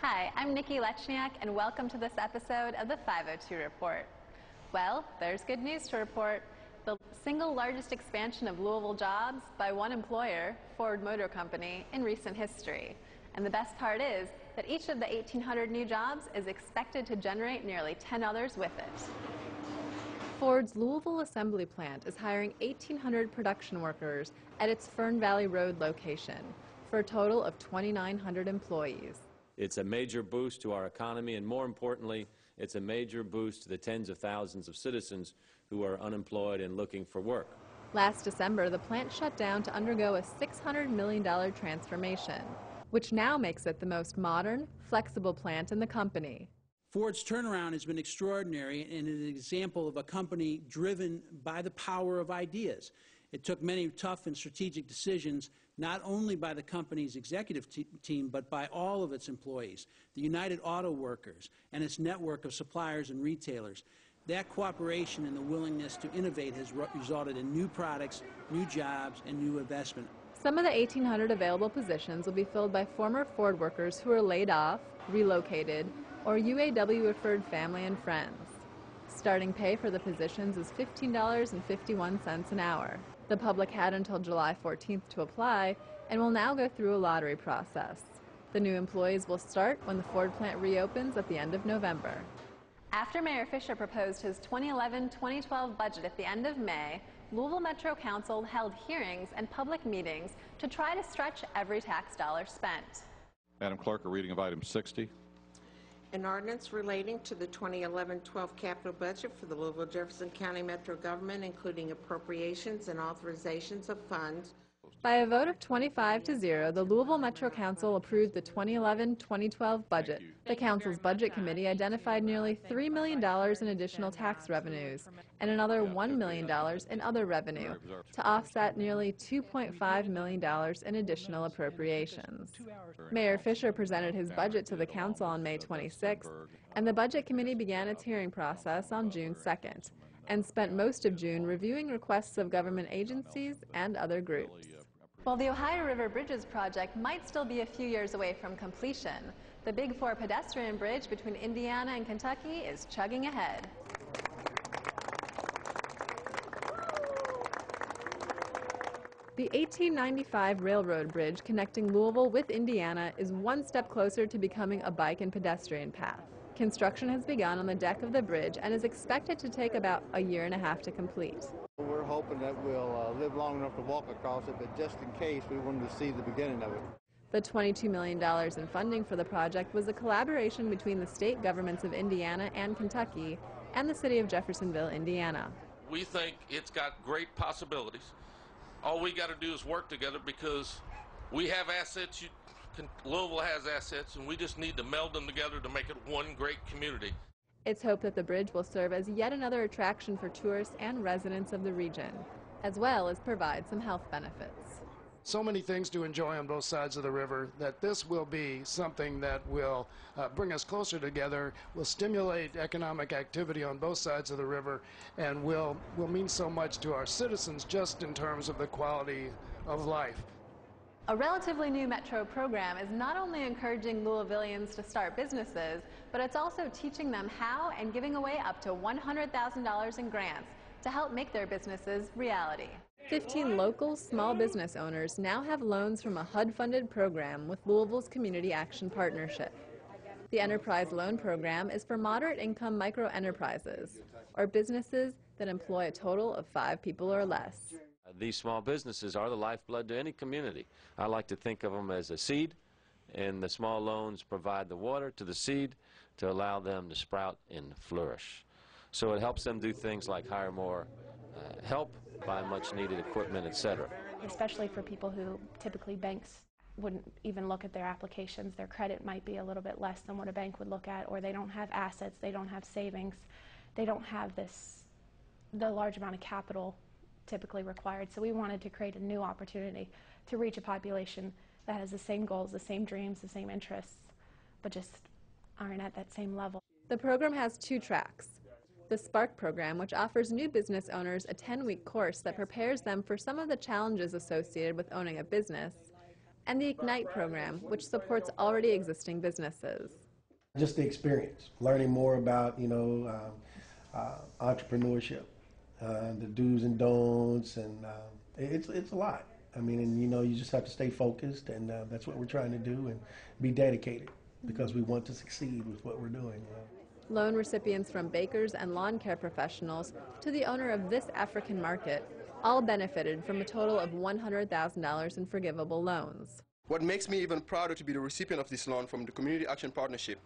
Hi, I'm Nikki Lechniak, and welcome to this episode of the 502 Report. Well, there's good news to report. The single largest expansion of Louisville jobs by one employer, Ford Motor Company, in recent history. And the best part is that each of the 1,800 new jobs is expected to generate nearly 10 others with it. Ford's Louisville assembly plant is hiring 1,800 production workers at its Fern Valley Road location for a total of 2,900 employees. It's a major boost to our economy, and more importantly, it's a major boost to the tens of thousands of citizens who are unemployed and looking for work. Last December, the plant shut down to undergo a $600 million transformation, which now makes it the most modern, flexible plant in the company. Ford's turnaround has been extraordinary and is an example of a company driven by the power of ideas. It took many tough and strategic decisions, not only by the company's executive team, but by all of its employees, the United Auto Workers, and its network of suppliers and retailers. That cooperation and the willingness to innovate has resulted in new products, new jobs, and new investment. Some of the 1,800 available positions will be filled by former Ford workers who are laid off, relocated, or UAW-referred family and friends. Starting pay for the positions is $15.51 an hour. The public had until July 14th to apply and will now go through a lottery process. The new employees will start when the Ford plant reopens at the end of November. After Mayor Fisher proposed his 2011-2012 budget at the end of May, Louisville Metro Council held hearings and public meetings to try to stretch every tax dollar spent. Madam Clerk, a reading of item 60. An ordinance relating to the 2011-12 capital budget for the Louisville-Jefferson County Metro government, including appropriations and authorizations of funds. By a vote of 25-0, the Louisville Metro Council approved the 2011-2012 budget. The Council's Budget Committee identified nearly $3 million in additional tax revenues and another $1 million in other revenue to offset nearly $2.5 million in additional appropriations. Mayor Fisher presented his budget to the Council on May 26th, and the Budget Committee began its hearing process on June 2nd and spent most of June reviewing requests of government agencies and other groups. While the Ohio River Bridges project might still be a few years away from completion, the Big Four pedestrian bridge between Indiana and Kentucky is chugging ahead. The 1895 railroad bridge connecting Louisville with Indiana is one step closer to becoming a bike and pedestrian path. Construction has begun on the deck of the bridge and is expected to take about a year and a half to complete. We're hoping that we'll live long enough to walk across it, but just in case, we wanted to see the beginning of it. The $22 million in funding for the project was a collaboration between the state governments of Indiana and Kentucky and the city of Jeffersonville, Indiana. We think it's got great possibilities. All we got to do is work together because we have assets, Louisville has assets, and we just need to meld them together to make it one great community. It's hoped that the bridge will serve as yet another attraction for tourists and residents of the region, as well as provide some health benefits. So many things to enjoy on both sides of the river that this will be something that will bring us closer together, will stimulate economic activity on both sides of the river, and will mean so much to our citizens just in terms of the quality of life. A relatively new Metro program is not only encouraging Louisvillians to start businesses, but it's also teaching them how and giving away up to $100,000 in grants to help make their businesses reality. 15 local small business owners now have loans from a HUD-funded program with Louisville's Community Action Partnership. The Enterprise Loan Program is for moderate-income micro-enterprises, or businesses that employ a total of 5 people or less. These small businesses are the lifeblood to any community. I like to think of them as a seed, and the small loans provide the water to the seed to allow them to sprout and flourish. So it helps them do things like hire more help, buy much needed equipment, etc. Especially for people who typically banks wouldn't even look at their applications. Their credit might be a little bit less than what a bank would look at, or they don't have assets, they don't have savings, they don't have the large amount of capital typically required. So we wanted to create a new opportunity to reach a population that has the same goals, the same dreams, the same interests, but just aren't at that same level. The program has 2 tracks. The Spark program, which offers new business owners a 10-week course that prepares them for some of the challenges associated with owning a business, and the Ignite program, which supports already existing businesses. Just the experience, learning more about, entrepreneurship, the do's and don'ts, and it's a lot. I mean, and you just have to stay focused, and that's what we're trying to do, and be dedicated, because we want to succeed with what we're doing. Loan recipients from bakers and lawn care professionals to the owner of this African market all benefited from a total of $100,000 in forgivable loans. What makes me even prouder to be the recipient of this loan from the Community Action Partnership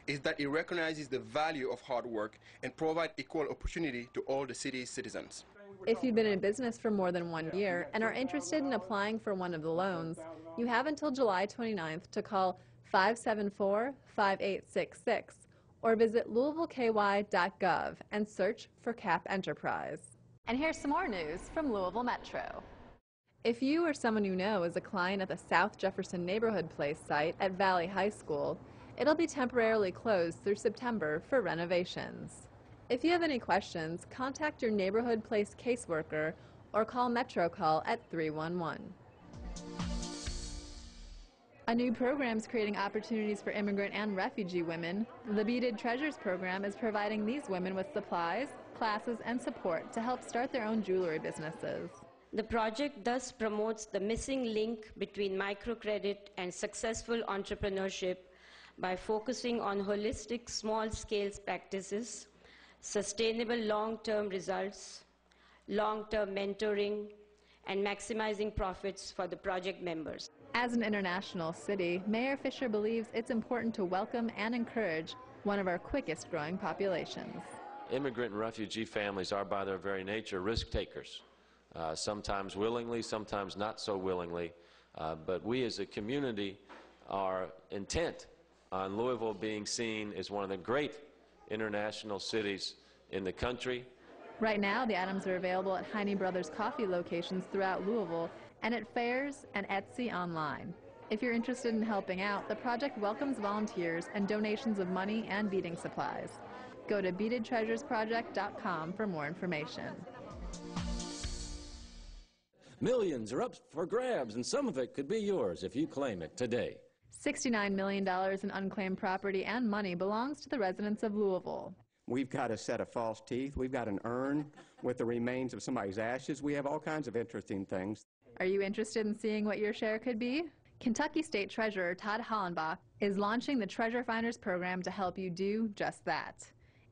is that it recognizes the value of hard work and provides equal opportunity to all the city's citizens. If you've been in business for more than 1 year and are interested in applying for one of the loans, you have until July 29th to call 574-5866 or visit louisvilleky.gov and search for CAP Enterprise. And here's some more news from Louisville Metro. If you or someone you know is a client at the South Jefferson Neighborhood Place site at Valley High School, it'll be temporarily closed through September for renovations. If you have any questions, contact your Neighborhood Place caseworker or call Metro Call at 311. A new program is creating opportunities for immigrant and refugee women. The Beaded Treasures program is providing these women with supplies, classes, and support to help start their own jewelry businesses. The project thus promotes the missing link between microcredit and successful entrepreneurship by focusing on holistic small-scale practices, sustainable long-term results, long-term mentoring, and maximizing profits for the project members. As an international city, Mayor Fisher believes it's important to welcome and encourage one of our quickest growing populations. Immigrant and refugee families are by their very nature risk takers, sometimes willingly, sometimes not so willingly, but we as a community are intent on Louisville being seen as one of the great international cities in the country. Right now, the items are available at Heine Brothers coffee locations throughout Louisville and at fairs and Etsy online. If you're interested in helping out, the project welcomes volunteers and donations of money and beading supplies. Go to beadedtreasuresproject.com for more information. Millions are up for grabs, and some of it could be yours if you claim it today. $69 million in unclaimed property and money belongs to the residents of Louisville. We've got a set of false teeth. We've got an urn with the remains of somebody's ashes. We have all kinds of interesting things. Are you interested in seeing what your share could be? Kentucky State Treasurer Todd Hollenbach is launching the Treasure Finders program to help you do just that.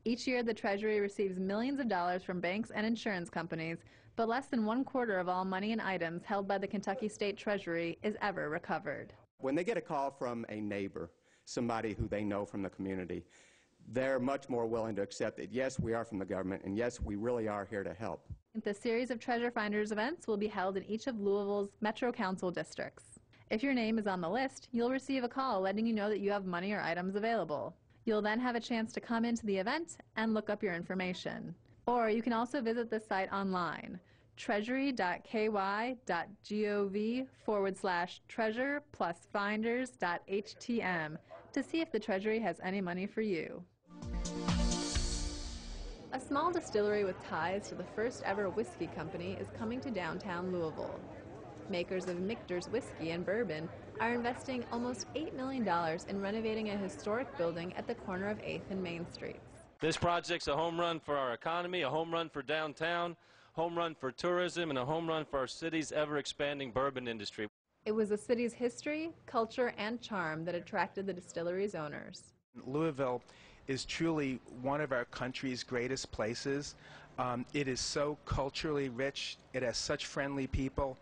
Each year, the Treasury receives millions of dollars from banks and insurance companies, but less than 1/4 of all money and items held by the Kentucky State Treasury is ever recovered. When they get a call from a neighbor, somebody who they know from the community, they're much more willing to accept that, yes, we are from the government, and yes, we really are here to help. The series of Treasure Finders events will be held in each of Louisville's Metro Council districts. If your name is on the list, you'll receive a call letting you know that you have money or items available. You'll then have a chance to come into the event and look up your information. Or you can also visit the site online, treasury.ky.gov/treasure+finders.htm, to see if the Treasury has any money for you. A small distillery with ties to the first ever whiskey company is coming to downtown Louisville. Makers of Michter's Whiskey and Bourbon are investing almost $8 million in renovating a historic building at the corner of 8th and Main Streets. This project's a home run for our economy, a home run for downtown, home run for tourism, and a home run for our city's ever-expanding bourbon industry. It was the city's history, culture, and charm that attracted the distillery's owners. Louisville is truly one of our country's greatest places. It is so culturally rich. It has such friendly people.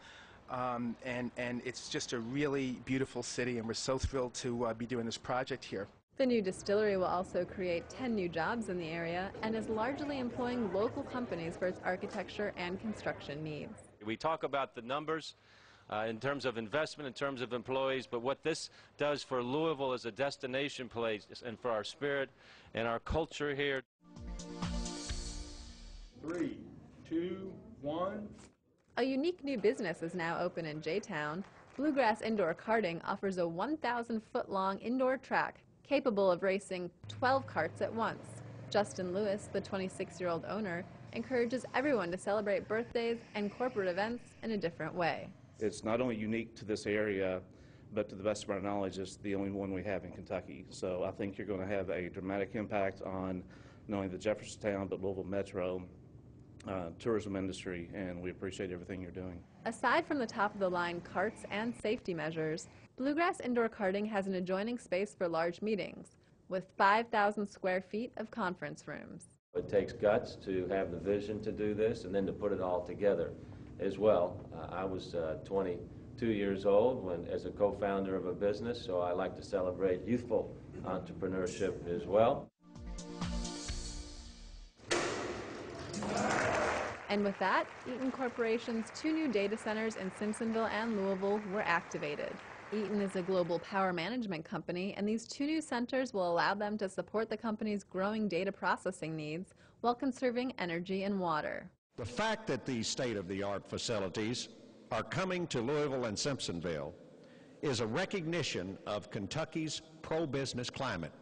And it's just a really beautiful city, and we're so thrilled to be doing this project here. The new distillery will also create 10 new jobs in the area and is largely employing local companies for its architecture and construction needs. We talk about the numbers in terms of investment, in terms of employees, but what this does for Louisville as a destination place and for our spirit and our culture here. 3, 2, 1. A unique new business is now open in J-Town. Bluegrass Indoor Karting offers a 1,000-foot-long indoor track capable of racing 12 karts at once. Justin Lewis, the 26-year-old owner, encourages everyone to celebrate birthdays and corporate events in a different way. It's not only unique to this area, but to the best of our knowledge, it's the only one we have in Kentucky. So I think you're going to have a dramatic impact on not only the Jeffersontown, but Louisville Metro tourism industry, and we appreciate everything you're doing. Aside from the top-of-the-line carts and safety measures, Bluegrass Indoor Karting has an adjoining space for large meetings, with 5,000 square feet of conference rooms. It takes guts to have the vision to do this and then to put it all together as well. I was 22 years old as a co-founder of a business, so I like to celebrate youthful entrepreneurship as well. And with that, Eaton Corporation's 2 new data centers in Simpsonville and Louisville were activated. Eaton is a global power management company, and these 2 new centers will allow them to support the company's growing data processing needs while conserving energy and water. The fact that these state-of-the-art facilities are coming to Louisville and Simpsonville is a recognition of Kentucky's pro-business climate.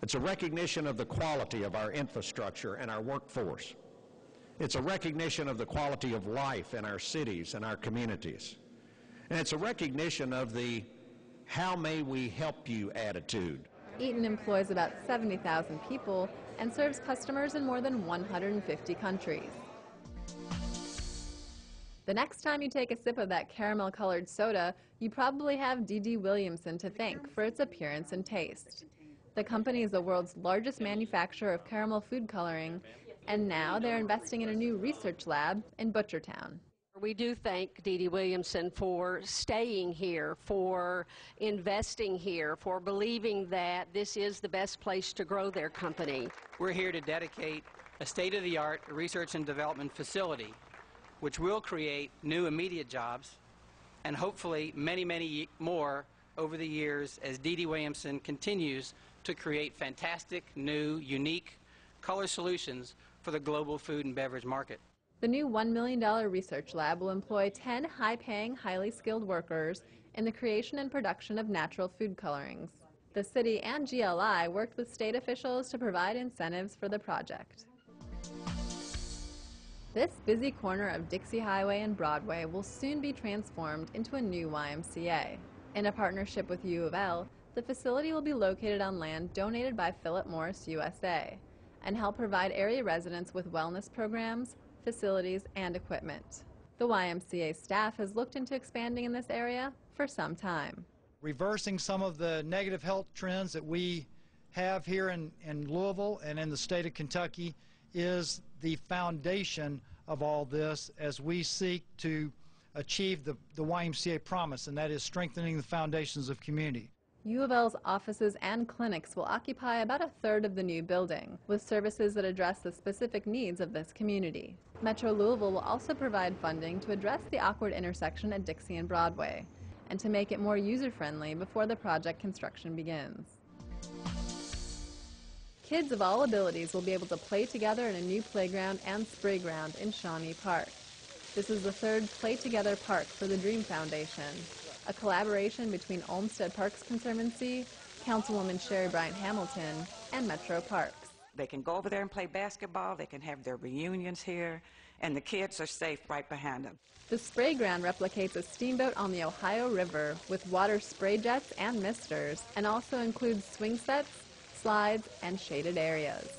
It's a recognition of the quality of our infrastructure and our workforce. It's a recognition of the quality of life in our cities and our communities. And it's a recognition of the "how may we help you" attitude. Eaton employs about 70,000 people and serves customers in more than 150 countries. The next time you take a sip of that caramel-colored soda, you probably have DD Williamson to thank for its appearance and taste. The company is the world's largest manufacturer of caramel food coloring, and now they're investing in a new research lab in Butchertown. We do thank DD Williamson for staying here, for investing here, for believing that this is the best place to grow their company. We're here to dedicate a state-of-the-art research and development facility, which will create new immediate jobs and hopefully many, many more over the years as DD Williamson continues to create fantastic, new, unique color solutions for the global food and beverage market. The new $1 million research lab will employ 10 high-paying, highly skilled workers in the creation and production of natural food colorings. The city and GLI worked with state officials to provide incentives for the project. This busy corner of Dixie Highway and Broadway will soon be transformed into a new YMCA. In a partnership with U of L, the facility will be located on land donated by Philip Morris USA and help provide area residents with wellness programs, facilities, and equipment. The YMCA staff has looked into expanding in this area for some time. Reversing some of the negative health trends that we have here in Louisville and in the state of Kentucky is the foundation of all this as we seek to achieve the YMCA promise, and that is strengthening the foundations of community. U of L's offices and clinics will occupy about a third of the new building, with services that address the specific needs of this community. Metro Louisville will also provide funding to address the awkward intersection at Dixie and Broadway, and to make it more user-friendly before the project construction begins. Kids of all abilities will be able to play together in a new playground and spray ground in Shawnee Park. This is the 3rd Play Together Park for the Dream Foundation, a collaboration between Olmsted Parks Conservancy, Councilwoman Sherry Bryant Hamilton, and Metro Parks. They can go over there and play basketball, they can have their reunions here, and the kids are safe right behind them. The spray ground replicates a steamboat on the Ohio River with water spray jets and misters, and also includes swing sets, slides, and shaded areas.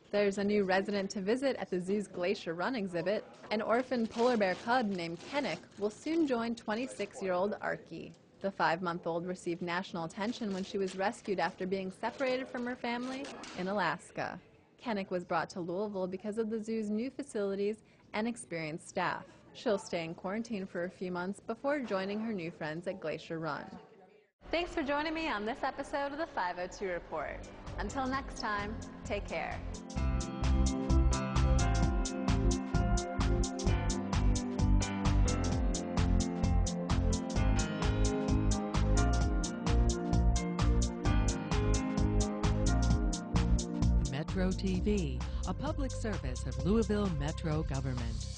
There's a new resident to visit at the zoo's Glacier Run exhibit. An orphan polar bear cub named Kennick will soon join 26-year-old Arky. The 5-month-old received national attention when she was rescued after being separated from her family in Alaska. Kennick was brought to Louisville because of the zoo's new facilities and experienced staff. She'll stay in quarantine for a few months before joining her new friends at Glacier Run. Thanks for joining me on this episode of the 502 Report. Until next time, take care. Metro TV, a public service of Louisville Metro government.